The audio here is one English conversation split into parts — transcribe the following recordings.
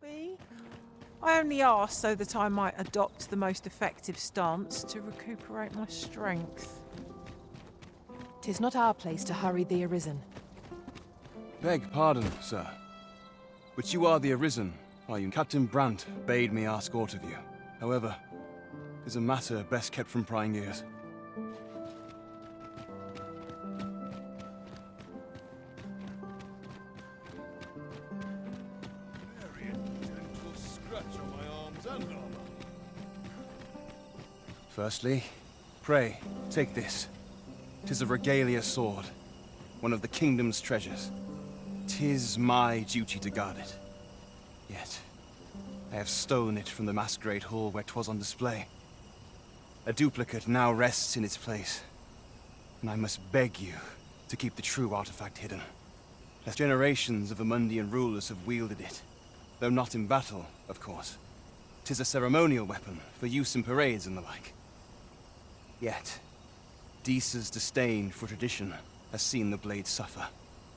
me? I only asked so that I might adopt the most effective stance to recuperate my strength. 'Tis not our place to hurry the Arisen. Beg pardon, sir. But you are the Arisen, are you? Captain Brandt bade me ask aught of you. However, 'tis a matter best kept from prying ears. Firstly, pray, take this. 'Tis a regalia sword, one of the kingdom's treasures. 'Tis my duty to guard it. Yet, I have stolen it from the masquerade hall where 'twas on display. A duplicate now rests in its place, and I must beg you to keep the true artifact hidden. As generations of Amundian rulers have wielded it, though not in battle, of course. 'Tis a ceremonial weapon for use in parades and the like. Yet, Deesa's disdain for tradition has seen the blade suffer.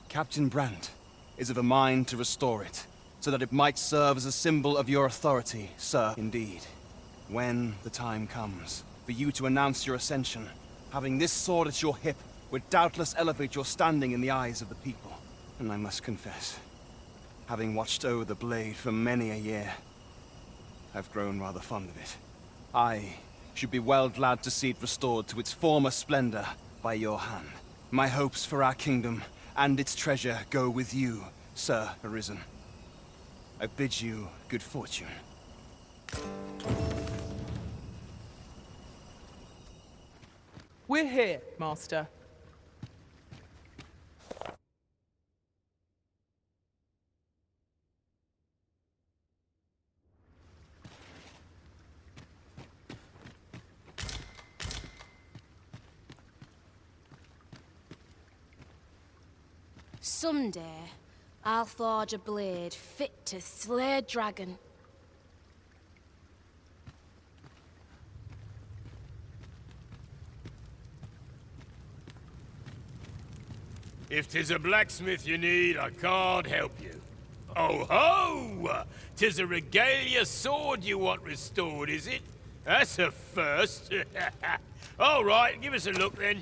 Captain Brandt is of a mind to restore it, so that it might serve as a symbol of your authority, sir. Indeed, when the time comes for you to announce your ascension, having this sword at your hip would doubtless elevate your standing in the eyes of the people. And I must confess, having watched over the blade for many a year, I've grown rather fond of it. I should be well glad to see it restored to its former splendor by your hand. My hopes for our kingdom and its treasure go with you, Sir Arisen. I bid you good fortune. We're here, Master. Someday, I'll forge a blade fit to slay a dragon. If 'tis a blacksmith you need, I can't help you. Oh ho! 'Tis a regalia sword you want restored, is it? That's a first. All right, give us a look then.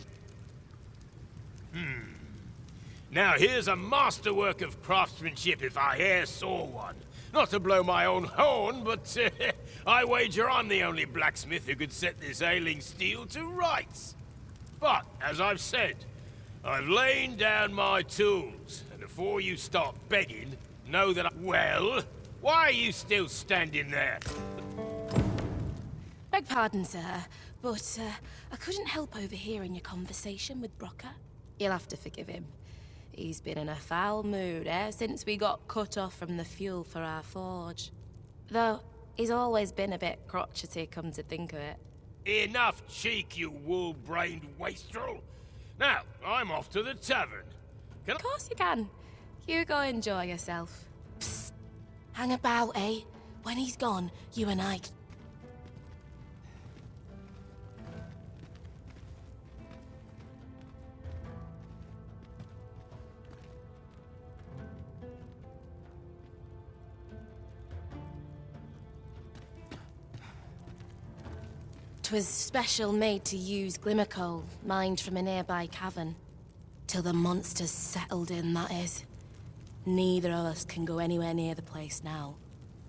Now here's a masterwork of craftsmanship if I e'er saw one. Not to blow my own horn, but I wager I'm the only blacksmith who could set this ailing steel to rights. But, as I've said, I've lain down my tools, and before you start begging, know that well, why are you still standing there? Beg pardon, sir, but I couldn't help overhearing your conversation with Brocker. You'll have to forgive him. He's been in a foul mood since we got cut off from the fuel for our forge. Though, he's always been a bit crotchety, come to think of it. Enough cheek, you wool-brained wastrel. Now, I'm off to the tavern. Can Of course you can. You go enjoy yourself. Psst. Hang about, eh? When he's gone, you and I... 'Twas special made to use glimmer coal, mined from a nearby cavern. Till the monsters settled in, that is. Neither of us can go anywhere near the place now.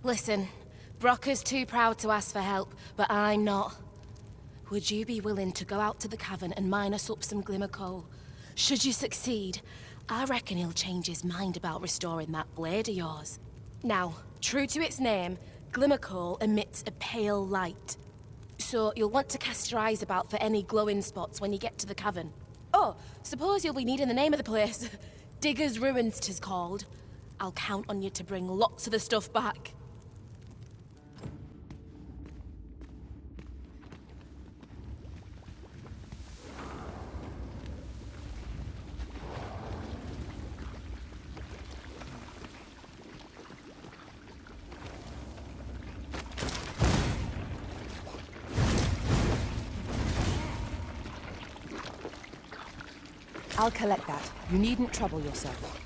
Listen, Brocker's too proud to ask for help, but I'm not. Would you be willing to go out to the cavern and mine us up some glimmer coal? Should you succeed, I reckon he'll change his mind about restoring that blade of yours. Now, true to its name, glimmer coal emits a pale light. So you'll want to cast your eyes about for any glowing spots when you get to the cavern. Oh, suppose you'll be needing the name of the place. Digger's Ruins 'tis called. I'll count on you to bring lots of the stuff back. I'll collect that. You needn't trouble yourself.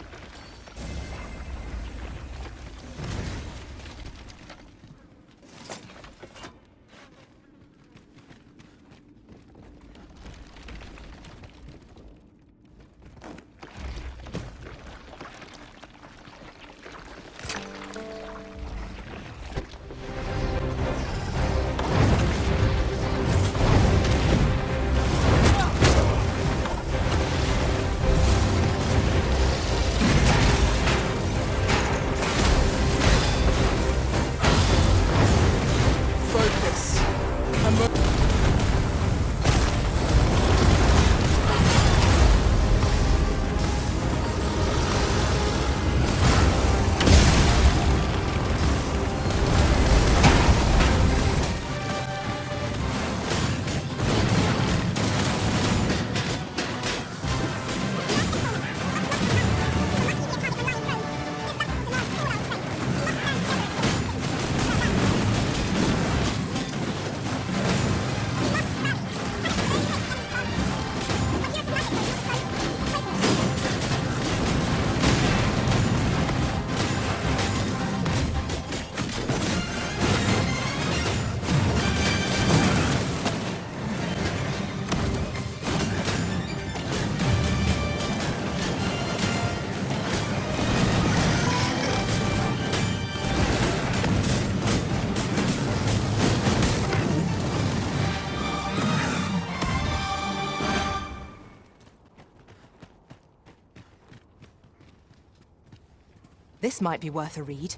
This might be worth a read.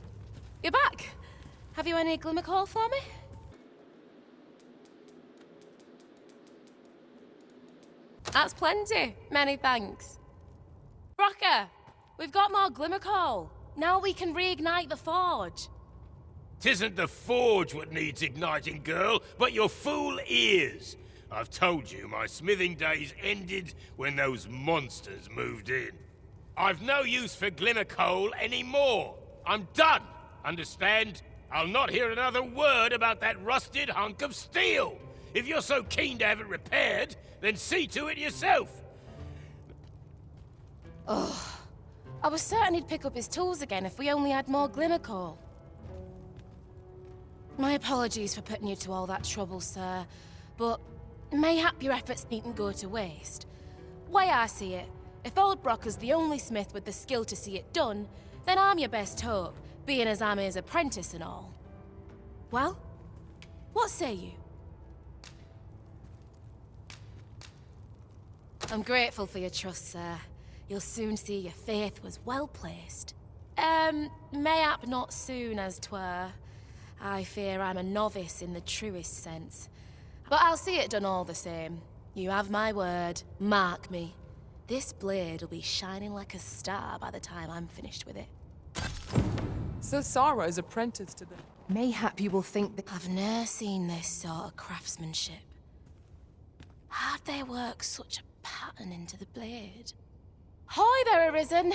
You're back. Have you any glimmer coal for me? That's plenty. Many thanks. Brocker, we've got more glimmer coal. Now we can reignite the forge. 'Tisn't the forge what needs igniting, girl, but your fool ears. I've told you my smithing days ended when those monsters moved in. I've no use for glimmer coal anymore. I'm done, understand? I'll not hear another word about that rusted hunk of steel. If you're so keen to have it repaired, then see to it yourself. I was certain he'd pick up his tools again if we only had more glimmer coal. My apologies for putting you to all that trouble, sir, but mayhap your efforts needn't go to waste. Way I see it, if old Brocker's the only smith with the skill to see it done, then I'm your best hope, being as I'm his apprentice and all. Well, what say you? I'm grateful for your trust, sir. You'll soon see your faith was well placed. Mayhap not soon as 'twere. I fear I'm a novice in the truest sense. But I'll see it done all the same. You have my word. Mark me. This blade will be shining like a star by the time I'm finished with it. Sir Sarah's apprentice to the... Mayhap you will think that... I've ne'er seen this sort of craftsmanship. How'd they work such a pattern into the blade? Hi there, Arisen.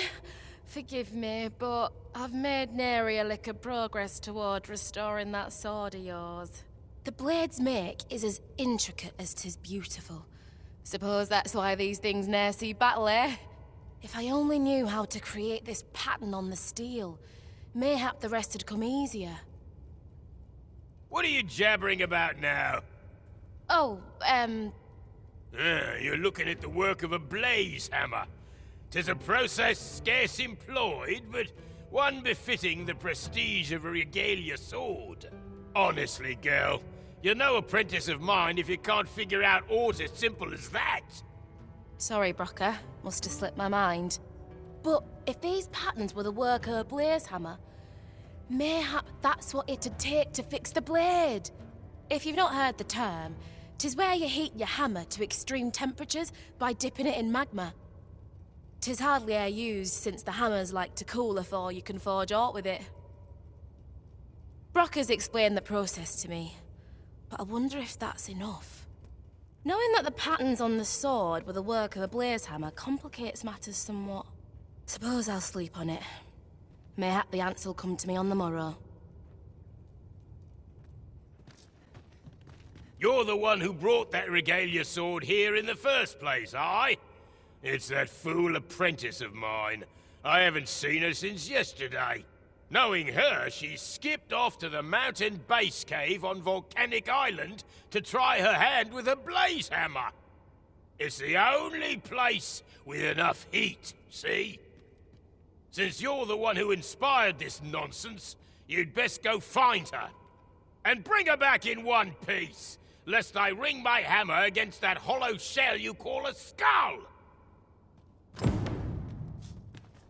Forgive me, but I've made nary a lick of progress toward restoring that sword of yours. The blade's make is as intricate as 'tis beautiful. Suppose that's why these things ne'er see battle, eh? If I only knew how to create this pattern on the steel, mayhap the rest had come easier. What are you jabbering about now? Oh, You're looking at the work of a blaze hammer. 'Tis a process scarce employed, but one befitting the prestige of a regalia sword. Honestly, girl, you're no apprentice of mine if you can't figure out aught as simple as that. Sorry, Brocker. Must have slipped my mind. But if these patterns were the work of a blaze hammer, mayhap that's what it'd take to fix the blade. If you've not heard the term, 'tis where you heat your hammer to extreme temperatures by dipping it in magma. 'Tis hardly e'er used since the hammers like to cool afore you can forge aught with it. Brocker's explained the process to me, but I wonder if that's enough. Knowing that the patterns on the sword were the work of a blaze hammer complicates matters somewhat. Suppose I'll sleep on it. Mayhap the answer'll come to me on the morrow. You're the one who brought that regalia sword here in the first place, aye? It's that fool apprentice of mine. I haven't seen her since yesterday. Knowing her, she skipped off to the mountain base cave on Volcanic Island to try her hand with a blaze hammer. It's the only place with enough heat, see? Since you're the one who inspired this nonsense, you'd best go find her. And bring her back in one piece, lest I ring my hammer against that hollow shell you call a skull!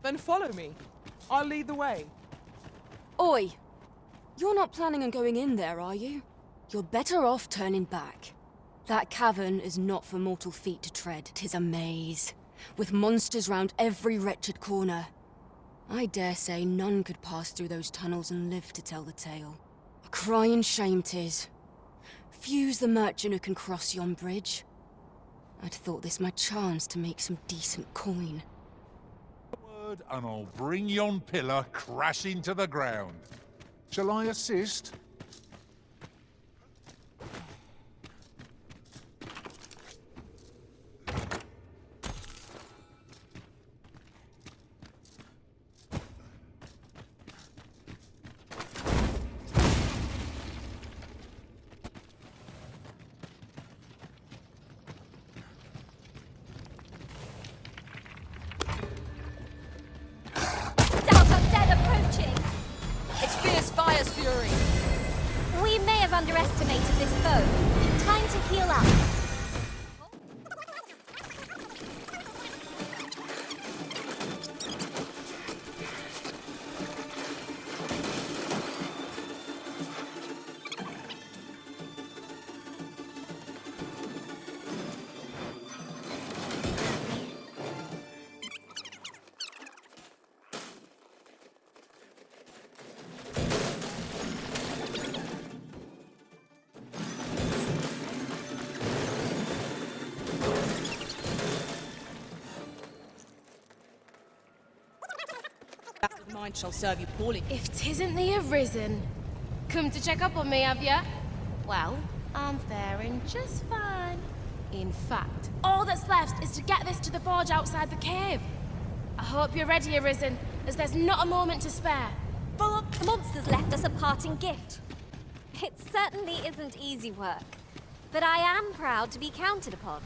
Then follow me. I'll lead the way. Oi! You're not planning on going in there, are you? You're better off turning back. That cavern is not for mortal feet to tread. 'Tis a maze, with monsters round every wretched corner. I dare say none could pass through those tunnels and live to tell the tale. A crying shame 'tis. Few's the merchant who can cross yon bridge. I'd thought this my chance to make some decent coin. And I'll bring yon pillar crashing to the ground. Shall I assist? We may have underestimated this foe. Time to heal up. Mine shall serve you poorly. If 'tisn't the Arisen, come to check up on me, have ya? Well, I'm faring just fine. In fact, all that's left is to get this to the forge outside the cave. I hope you're ready, Arisen, as there's not a moment to spare. The monsters left us a parting gift. It certainly isn't easy work, but I am proud to be counted upon.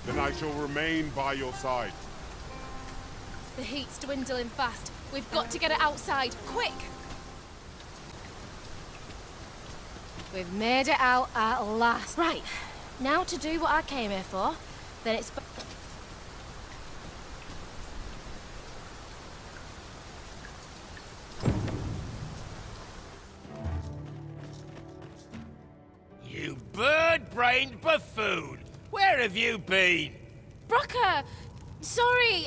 Then I shall remain by your side. The heat's dwindling fast. We've got to get it outside, quick! We've made it out at last. Right, now to do what I came here for, then it's... You bird-brained buffoon! Where have you been? Brocker! Sorry,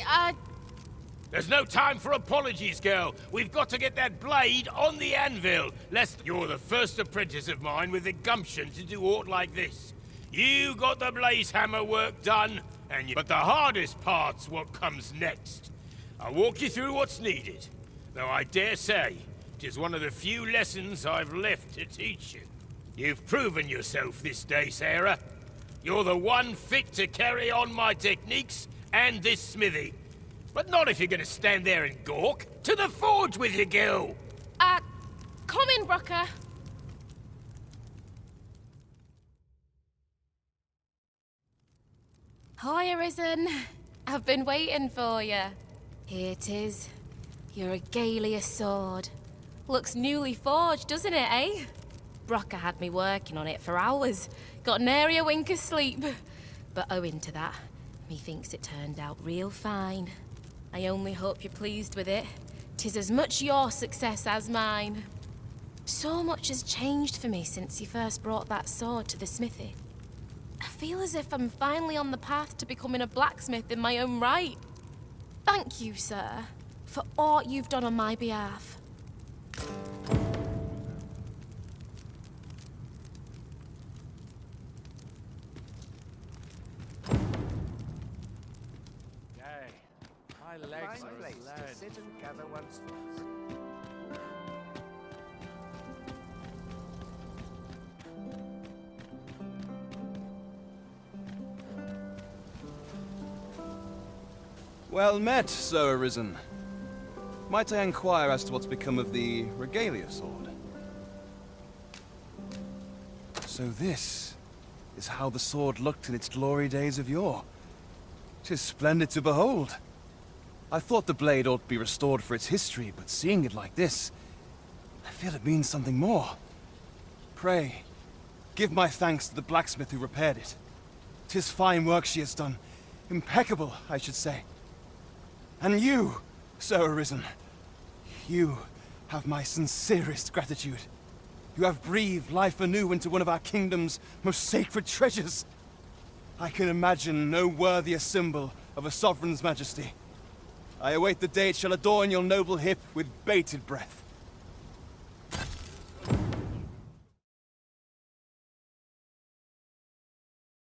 There's no time for apologies, girl. We've got to get that blade on the anvil, lest you're the first apprentice of mine with the gumption to do aught like this. You got the blaze hammer work done, but the hardest part's what comes next. I'll walk you through what's needed, though I dare say 'tis one of the few lessons I've left to teach you. You've proven yourself this day, Sarah. You're the one fit to carry on my techniques and this smithy. But not if you're gonna stand there and gawk. To the forge with you, girl! come in, Brocker. Hi, Arisen. I've been waiting for you. Here it is. Your regalia sword. Looks newly forged, doesn't it, eh? Brocker had me working on it for hours. Got nary a wink of sleep. But owing to that, methinks it turned out real fine. I only hope you're pleased with it. 'Tis as much your success as mine. So much has changed for me since you first brought that sword to the smithy. I feel as if I'm finally on the path to becoming a blacksmith in my own right. Thank you, sir, for all you've done on my behalf. Legs are place to sit and gather one's thoughts. Well met, Sir Arisen. Might I inquire as to what's become of the regalia sword? So this is how the sword looked in its glory days of yore. 'Tis splendid to behold. I thought the blade ought to be restored for its history, but seeing it like this, I feel it means something more. Pray, give my thanks to the blacksmith who repaired it. 'Tis fine work she has done. Impeccable, I should say. And you, Sir Arisen, you have my sincerest gratitude. You have breathed life anew into one of our kingdom's most sacred treasures. I can imagine no worthier symbol of a sovereign's majesty. I await the day it shall adorn your noble hip with bated breath.